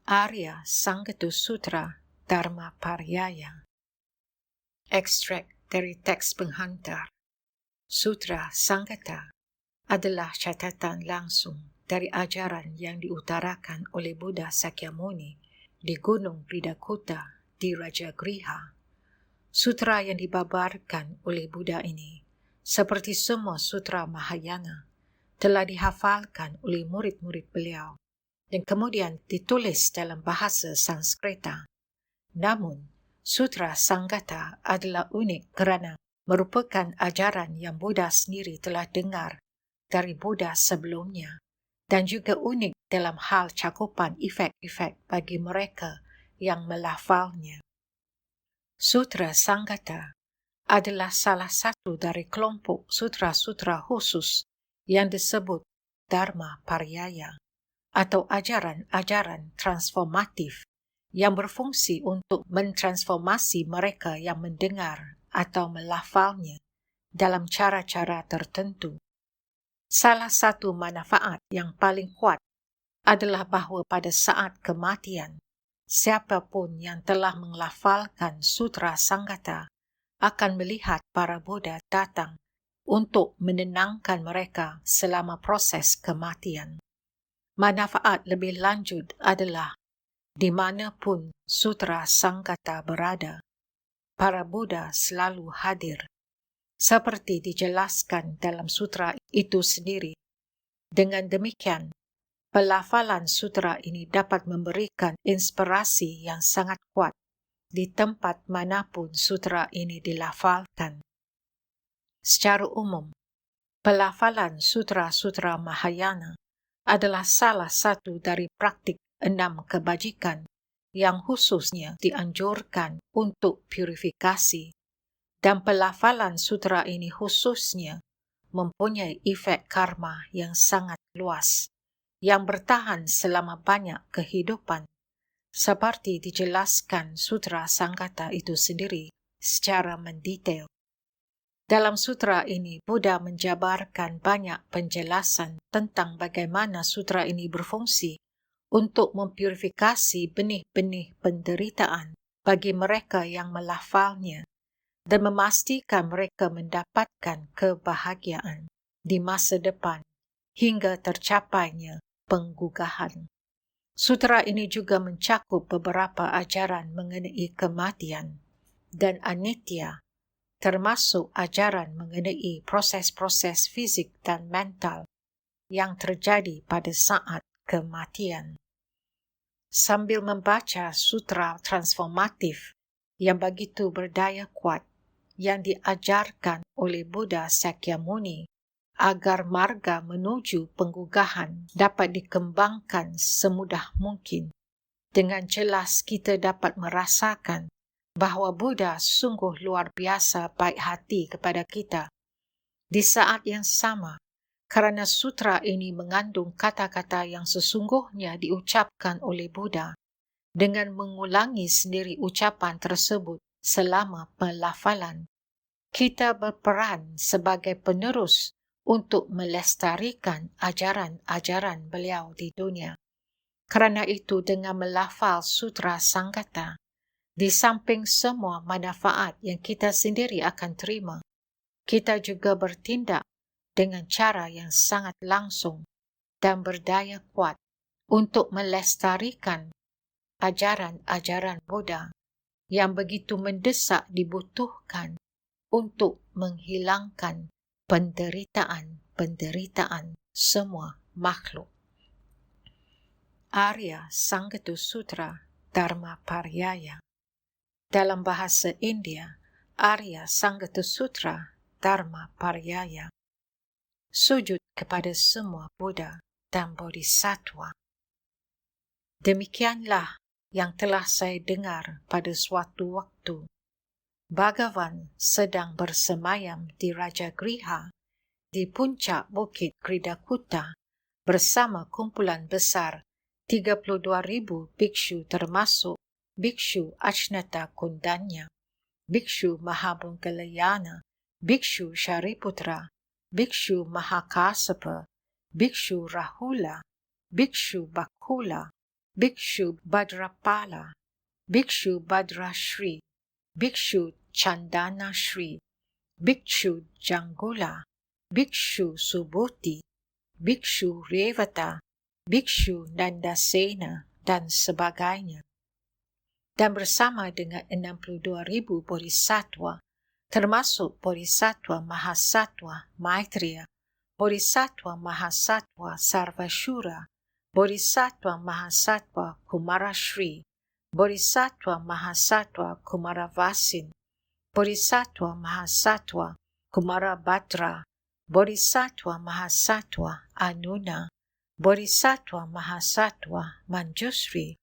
Arya Sangatu Sutra Dharma Paryaya. Ekstrak dari teks penghantar. Sutra Sanggata adalah catatan langsung dari ajaran yang diutarakan oleh Buddha Sakyamuni di Gunung Bridakuta di Rajagriha. Sutra yang dibabarkan oleh Buddha ini, seperti semua sutra Mahayana, telah dihafalkan oleh murid-murid beliau dan kemudian ditulis dalam bahasa Sanskerta. Namun, Sutra Sanggata adalah unik kerana merupakan ajaran yang Buddha sendiri telah dengar dari Buddha sebelumnya dan juga unik dalam hal cakupan efek-efek bagi mereka yang melafalnya. Sutra Sanggata adalah salah satu dari kelompok sutra-sutra khusus yang disebut Dharma Paryaya atau ajaran-ajaran transformatif yang berfungsi untuk mentransformasi mereka yang mendengar atau melafalnya dalam cara-cara tertentu. Salah satu manfaat yang paling kuat adalah bahawa pada saat kematian, siapapun yang telah melafalkan Sutra Sanggata akan melihat para Buddha datang untuk menenangkan mereka selama proses kematian. Manfaat lebih lanjut adalah di manapun Sutra Sanggata berada, para Buddha selalu hadir. Seperti dijelaskan dalam sutra itu sendiri. Dengan demikian, pelafalan sutra ini dapat memberikan inspirasi yang sangat kuat di tempat manapun sutra ini dilafalkan. Secara umum, pelafalan sutra-sutra Mahayana adalah salah satu dari praktik 6 kebajikan yang khususnya dianjurkan untuk purifikasi, dan pelafalan sutra ini khususnya mempunyai efek karma yang sangat luas yang bertahan selama banyak kehidupan, seperti dijelaskan Sutra Sanggata itu sendiri secara mendetail. Dalam sutra ini, Buddha menjabarkan banyak penjelasan tentang bagaimana sutra ini berfungsi untuk mempurifikasi benih-benih penderitaan bagi mereka yang melafalnya dan memastikan mereka mendapatkan kebahagiaan di masa depan hingga tercapainya penggugahan. Sutra ini juga mencakup beberapa ajaran mengenai kematian dan anitya, termasuk ajaran mengenai proses-proses fisik dan mental yang terjadi pada saat kematian. Sambil membaca sutra transformatif yang begitu berdaya kuat yang diajarkan oleh Buddha Sakyamuni agar marga menuju penggugahan dapat dikembangkan semudah mungkin, dengan jelas kita dapat merasakan bahawa Buddha sungguh luar biasa baik hati kepada kita. Di saat yang sama, kerana sutra ini mengandung kata-kata yang sesungguhnya diucapkan oleh Buddha, dengan mengulangi sendiri ucapan tersebut selama pelafalan, kita berperan sebagai penerus untuk melestarikan ajaran-ajaran beliau di dunia. Kerana itu, dengan melafal Sutra Sanggata, di samping semua manfaat yang kita sendiri akan terima, kita juga bertindak dengan cara yang sangat langsung dan berdaya kuat untuk melestarikan ajaran-ajaran Buddha yang begitu mendesak dibutuhkan untuk menghilangkan penderitaan semua makhluk. Arya Sangatu Sutra Dharma Paryaya. Dalam bahasa India, Arya Sangatu Sutra Dharma Paryaya. Sujud kepada semua Buddha dan Bodhisattva. Demikianlah yang telah saya dengar pada suatu waktu. Bhagavan sedang bersemayam di Rajagriha di puncak Bukit Kridakuta bersama kumpulan besar 32,000 biksu termasuk Biksu Achnata Kundanya, Biksu Mahabungkalayana, Biksu Shariputra, Biksu Mahakasapa, Biksu Rahula, Biksu Bakula, Bhikshu Bhadrapala, Bhikshu Bhadrashri, Bhikshu Chandana Shri, Bhikshu Janggula, Bhikshu Subhuti, Bhikshu Revata, Bhikshu Nandasena, dan sebagainya. Dan bersama dengan 62,000 bodhisattva, termasuk Bodhisattva Mahasattva Maitreya, Bodhisattva Mahasattva Sarvashura, Bodhisattva Mahasattva Kumarashri, Bodhisattva Mahasattva Kumaravasin, Bodhisattva Mahasattva Kumarabhadra, Bodhisattva Mahasattva Anuna, Bodhisattva Mahasattva Manjusri,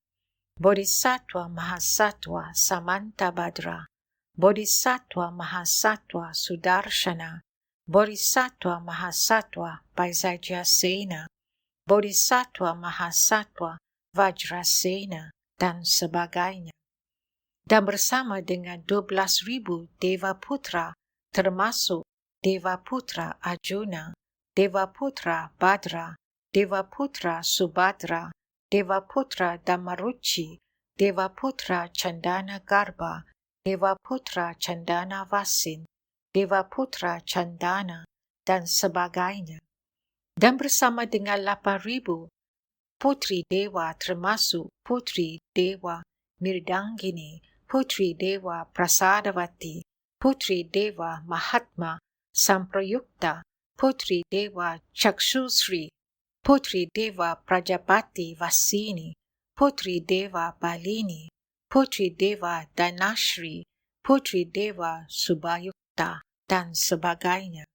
Bodhisattva Mahasattva Samantabhadra, Bodhisattva Mahasattva Sudarshana, Bodhisattva Mahasattva Paisajasena, Bodhisattva Mahasattva Vajrasena, dan sebagainya. Dan bersama dengan 12,000 Deva Putra, termasuk Deva Putra Arjuna, Deva Putra Bhadra, Deva Putra Subhadra, Deva Putra Damaruci, Deva Putra Chandana Garba, Deva Putra Chandana Vasin, Deva Putra Chandana, dan sebagainya. Dan bersama dengan 8,000 Putri Dewa termasuk Putri Dewa Mirdangini, Putri Dewa Prasadavati, Putri Dewa Mahatma Samprayukta, Putri Dewa Chakshusri, Putri Dewa Prajapati Vasini, Putri Dewa Balini, Putri Dewa Danashri, Putri Dewa Subayukta, dan sebagainya.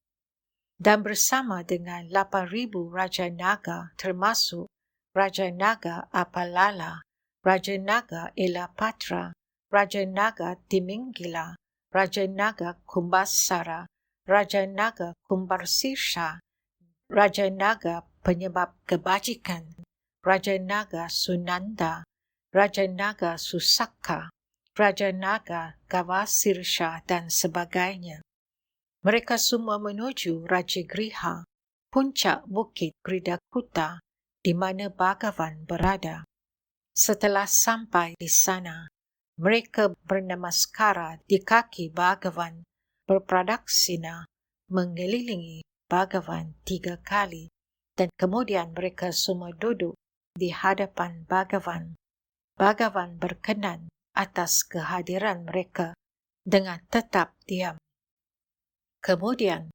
Dan bersama dengan 8,000 Raja Naga termasuk Raja Naga Apalala, Raja Naga Elapatra, Raja Naga Timinggila, Raja Naga Kumbasara, Raja Naga Kumbarsirsha, Raja Naga Penyebab Kebajikan, Raja Naga Sunanda, Raja Naga Susaka, Raja Naga Gavasirsha, dan sebagainya. Mereka semua menuju Rajagriha, puncak bukit Kridakuta, di mana Bhagavan berada. Setelah sampai di sana, mereka bernamaskara di kaki Bhagavan, berpradaksina mengelilingi Bhagavan 3 kali, dan kemudian mereka semua duduk di hadapan Bhagavan. Bhagavan berkenan atas kehadiran mereka dengan tetap diam. Kemudian,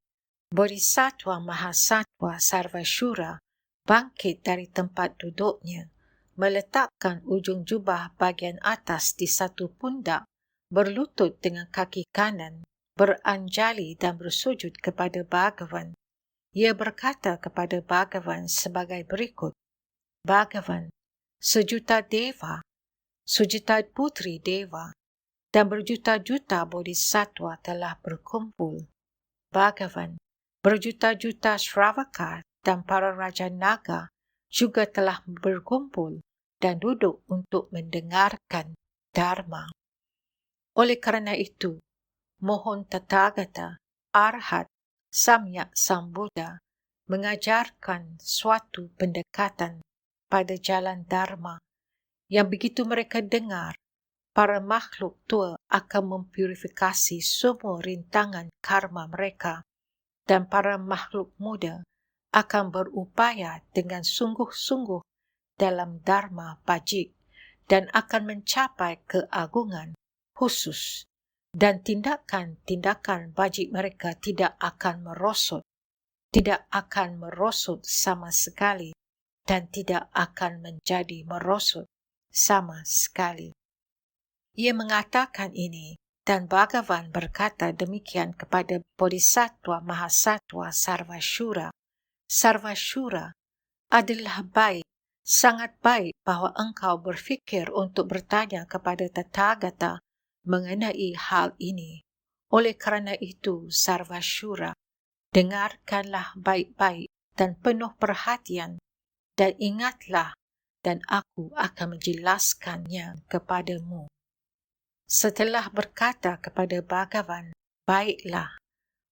Bodhisattva Mahasattva Sarvashura bangkit dari tempat duduknya, meletakkan ujung jubah bagian atas di satu pundak, berlutut dengan kaki kanan, beranjali dan bersujud kepada Bhagavan. Ia berkata kepada Bhagavan sebagai berikut, Bhagavan, sejuta Deva, sejuta putri Deva, dan berjuta-juta Bodhisattva telah berkumpul. Bhagavan, berjuta-juta Shravaka dan para Raja Naga juga telah berkumpul dan duduk untuk mendengarkan Dharma. Oleh kerana itu, mohon Tathagata, Arhat, Samyak Sambuddha mengajarkan suatu pendekatan pada jalan Dharma yang begitu mereka dengar, para makhluk tua akan mempurifikasi semua rintangan karma mereka dan para makhluk muda akan berupaya dengan sungguh-sungguh dalam Dharma Bajik dan akan mencapai keagungan khusus, dan tindakan-tindakan bajik mereka tidak akan merosot sama sekali dan tidak akan menjadi merosot sama sekali. Ia mengatakan ini dan Bhagavan berkata demikian kepada Bodhisattva Mahasattva Sarvashura. Sarvashura, adalah baik, sangat baik bahawa engkau berfikir untuk bertanya kepada Tathagata mengenai hal ini. Oleh kerana itu, Sarvashura, dengarkanlah baik-baik dan penuh perhatian dan ingatlah dan aku akan menjelaskannya kepadamu. Setelah berkata kepada Bhagavan, baiklah,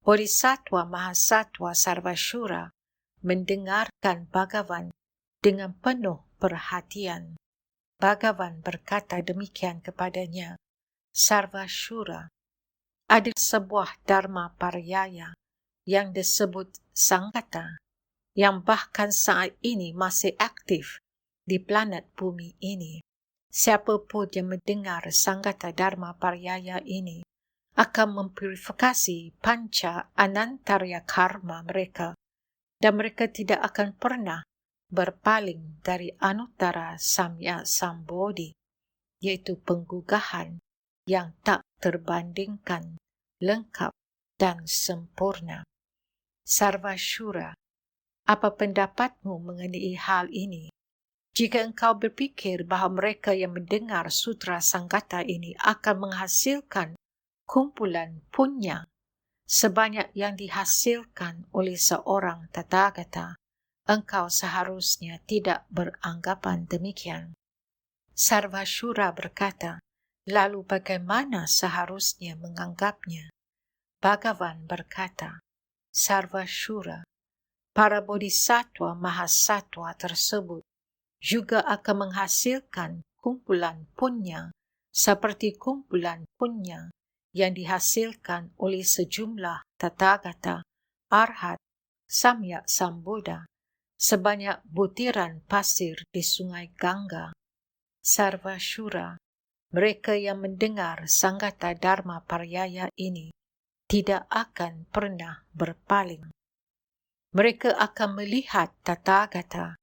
Bodhisattva Mahasattva Sarvashura mendengarkan Bhagavan dengan penuh perhatian. Bhagavan berkata demikian kepadanya, Sarvashura, ada sebuah dharma paryaya yang disebut Sanghata, yang bahkan saat ini masih aktif di planet bumi ini. Siapapun yang mendengar Sanghata Dharma Paryaya ini akan mempurifikasi panca anantarya karma mereka, dan mereka tidak akan pernah berpaling dari Anuttara Samyak Sambodhi, yaitu penggugahan yang tak terbandingkan, lengkap dan sempurna. Sarvashura, apa pendapatmu mengenai hal ini? Jika engkau berfikir bahawa mereka yang mendengar sutra Sanghata ini akan menghasilkan kumpulan punya sebanyak yang dihasilkan oleh seorang Tathagata, engkau seharusnya tidak beranggapan demikian. Sarvashura berkata, lalu bagaimana seharusnya menganggapnya? Bhagavan berkata, Sarvashura, para bodhisattva mahasatwa tersebut juga akan menghasilkan kumpulan punya seperti kumpulan punya yang dihasilkan oleh sejumlah Tathagata, Arhat, Samyak Sambuddha, sebanyak butiran pasir di sungai Gangga. Sarvashura, mereka yang mendengar Sanghata Dharma Paryaya ini tidak akan pernah berpaling. Mereka akan melihat Tathagata.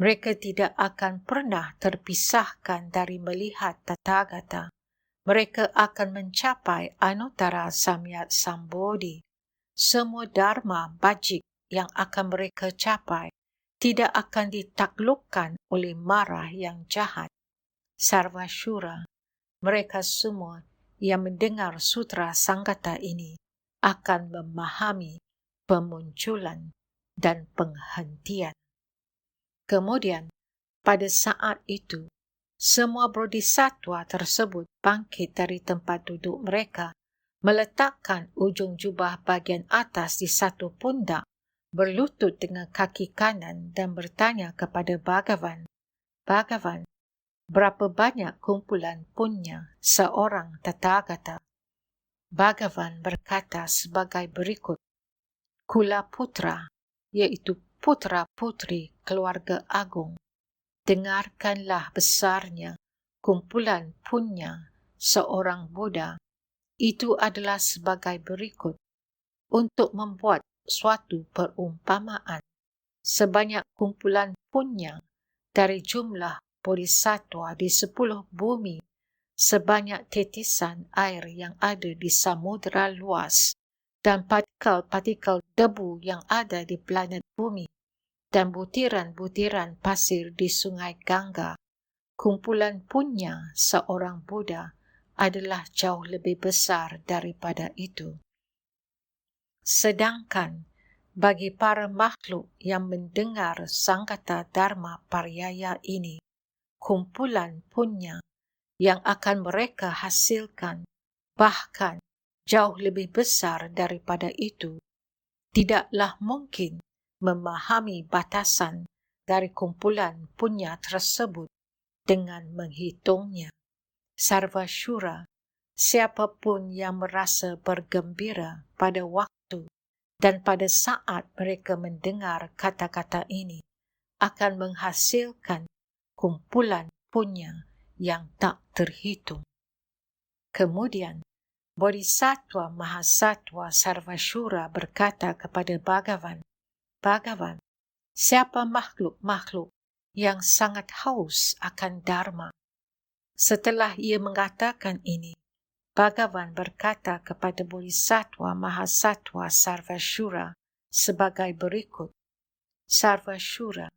Mereka tidak akan pernah terpisahkan dari melihat Tathagata. Mereka akan mencapai Anuttara Samyak Sambodhi. Semua dharma bajik yang akan mereka capai tidak akan ditaklukkan oleh marah yang jahat. Sarvashura, mereka semua yang mendengar sutra Sanghata ini akan memahami pemunculan dan penghentian. Kemudian, pada saat itu, semua bodhisattva tersebut bangkit dari tempat duduk mereka, meletakkan ujung jubah bagian atas di satu pundak, berlutut dengan kaki kanan dan bertanya kepada Bhagavan, Bhagavan, berapa banyak kumpulan punya seorang Tathagata? Bhagavan berkata sebagai berikut, Kula Putra, yaitu putra-putri keluarga agung, dengarkanlah besarnya kumpulan punya seorang Buddha. Itu adalah sebagai berikut. Untuk membuat suatu perumpamaan, sebanyak kumpulan punya dari jumlah bodhisattva di 10 bumi, sebanyak titisan air yang ada di samudera luas, dan partikel-partikel debu yang ada di planet bumi, dan butiran-butiran pasir di sungai Gangga, kumpulan punya seorang Buddha adalah jauh lebih besar daripada itu. Sedangkan bagi para makhluk yang mendengar Sanghata Dharma Paryaya ini, kumpulan punya yang akan mereka hasilkan bahkan jauh lebih besar daripada itu, tidaklah mungkin memahami batasan dari kumpulan punya tersebut dengan menghitungnya. Sarvashura, siapapun yang merasa bergembira pada waktu dan pada saat mereka mendengar kata-kata ini, akan menghasilkan kumpulan punya yang tak terhitung. Kemudian, Bodhisattva Mahasatwa Sarvashura berkata kepada Bhagavan, Bhagavan, siapa makhluk-makhluk yang sangat haus akan Dharma? Setelah ia mengatakan ini, Bhagavan berkata kepada Bodhisattva Mahasatwa Sarvashura sebagai berikut, Sarvashura,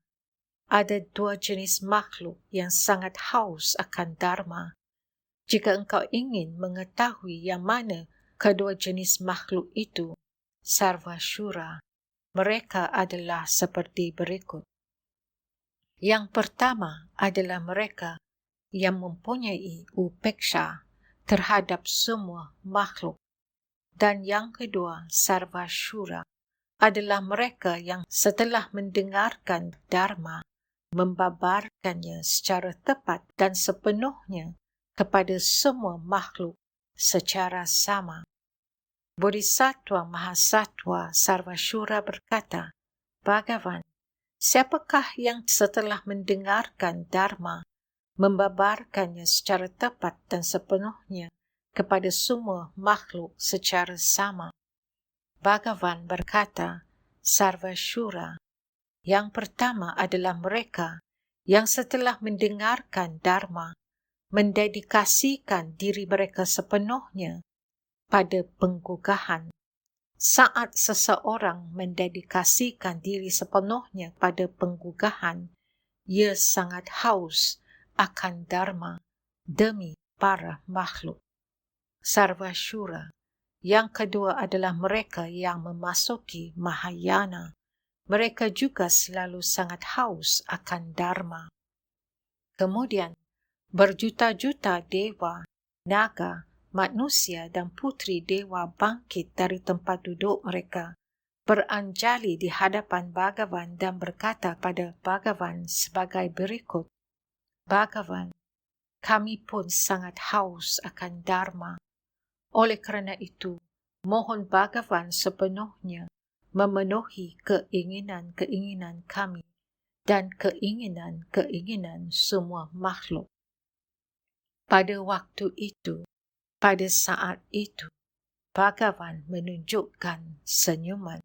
ada 2 jenis makhluk yang sangat haus akan Dharma. Jika engkau ingin mengetahui yang mana kedua jenis makhluk itu, Sarvashura, mereka adalah seperti berikut. Yang pertama adalah mereka yang mempunyai upeksha terhadap semua makhluk. Dan yang kedua, Sarvashura, adalah mereka yang setelah mendengarkan Dharma, membabarkannya secara tepat dan sepenuhnya kepada semua makhluk secara sama. Bodhisattva Mahasatwa Sarvashura berkata, Bhagavan, siapakah yang setelah mendengarkan Dharma membabarkannya secara tepat dan sepenuhnya kepada semua makhluk secara sama? Bhagavan berkata, Sarvashura, yang pertama adalah mereka yang setelah mendengarkan Dharma mendedikasikan diri mereka sepenuhnya pada penggugahan. Saat seseorang mendedikasikan diri sepenuhnya pada penggugahan, ia sangat haus akan Dharma demi para makhluk. Sarvashura. Yang kedua adalah mereka yang memasuki Mahayana. Mereka juga selalu sangat haus akan Dharma. Kemudian, berjuta-juta dewa, naga, manusia dan putri dewa bangkit dari tempat duduk mereka, beranjali di hadapan Bhagavan dan berkata pada Bhagavan sebagai berikut, Bhagavan, kami pun sangat haus akan Dharma. Oleh kerana itu, mohon Bhagavan sepenuhnya memenuhi keinginan-keinginan kami dan keinginan-keinginan semua makhluk. Pada waktu itu, pada saat itu, Bhagavan menunjukkan senyuman.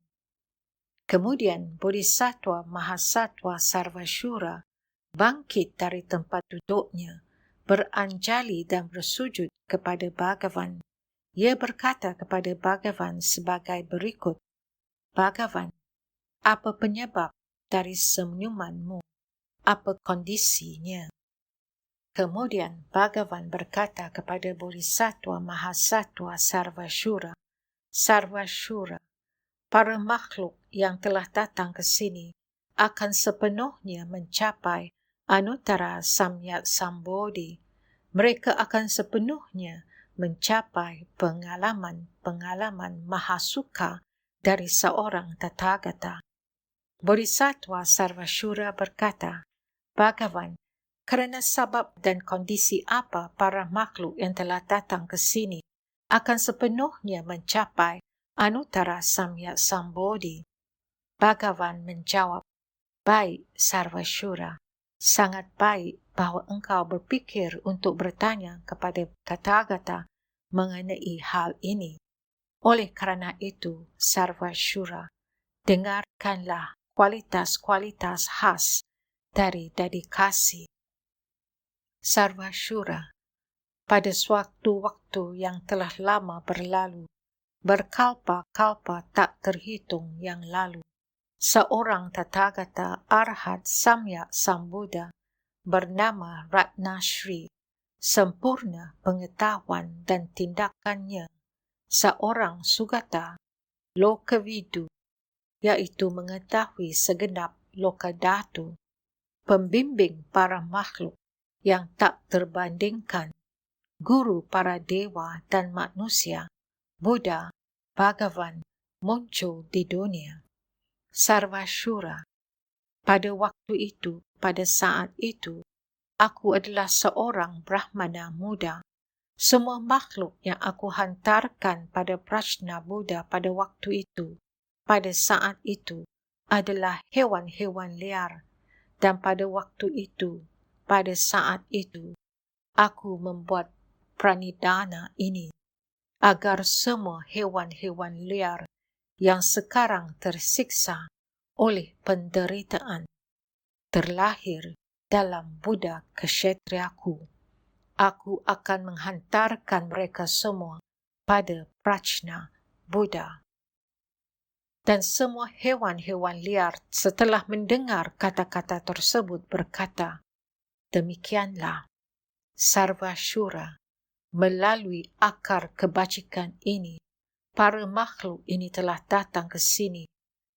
Kemudian Bodhisattva Mahasatwa Sarvashura bangkit dari tempat duduknya, beranjali dan bersujud kepada Bhagavan. Ia berkata kepada Bhagavan sebagai berikut, Bhagavan, apa penyebab dari senyumanmu? Apa kondisinya? Kemudian Bhagavan berkata kepada Bodhisattva Mahasatwa Sarvashura, Sarvashura, para makhluk yang telah datang ke sini akan sepenuhnya mencapai Anuttara Samyak Sambodhi. Mereka akan sepenuhnya mencapai pengalaman-pengalaman mahasuka dari seorang Tathagata. Bodhisattva Sarvashura berkata, Bhagavan, kerana sebab dan kondisi apa para makhluk yang telah datang ke sini akan sepenuhnya mencapai Anuttara Samyak Sambodhi? Bhagavan menjawab, baik Sarvashura, sangat baik bahawa engkau berfikir untuk bertanya kepada Tathagata mengenai hal ini. Oleh kerana itu, Sarvashura, dengarkanlah kualitas-kualitas khas dari dedikasi. Sarvashura, pada suatu waktu yang telah lama berlalu, berkalpa-kalpa tak terhitung yang lalu, seorang Tathagata Arhat Samyak Sambuddha bernama Ratnashri, sempurna pengetahuan dan tindakannya, seorang Sugata Lokavidu, iaitu mengetahui segenap lokadhatu, pembimbing para makhluk yang tak terbandingkan, guru para dewa dan manusia, Buddha, Bhagavan, muncul di dunia. Sarvashura, pada waktu itu, pada saat itu, aku adalah seorang Brahmana muda. Semua makhluk yang aku hantarkan pada Prajna Buddha pada waktu itu, pada saat itu, adalah hewan-hewan liar. Dan pada waktu itu, pada saat itu, aku membuat pranidhana ini, agar semua hewan-hewan liar yang sekarang tersiksa oleh penderitaan terlahir dalam Buddha Kshetriyaku. Aku akan menghantarkan mereka semua pada Prajna Buddha. Dan semua hewan-hewan liar setelah mendengar kata-kata tersebut berkata, demikianlah, Sarvashura, melalui akar kebajikan ini, para makhluk ini telah datang ke sini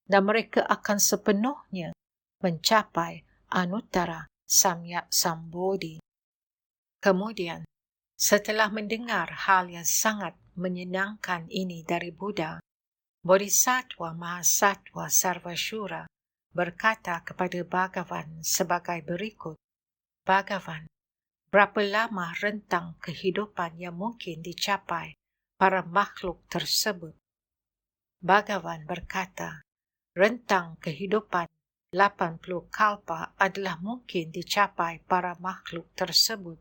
dan mereka akan sepenuhnya mencapai Anuttara Samyak Sambodhi. Kemudian, setelah mendengar hal yang sangat menyenangkan ini dari Buddha, Bodhisattva Mahasatwa Sarvashura berkata kepada Bhagavan sebagai berikut, Bhagavan, berapa lama rentang kehidupan yang mungkin dicapai para makhluk tersebut? Bhagavan berkata, rentang kehidupan 80 kalpa adalah mungkin dicapai para makhluk tersebut.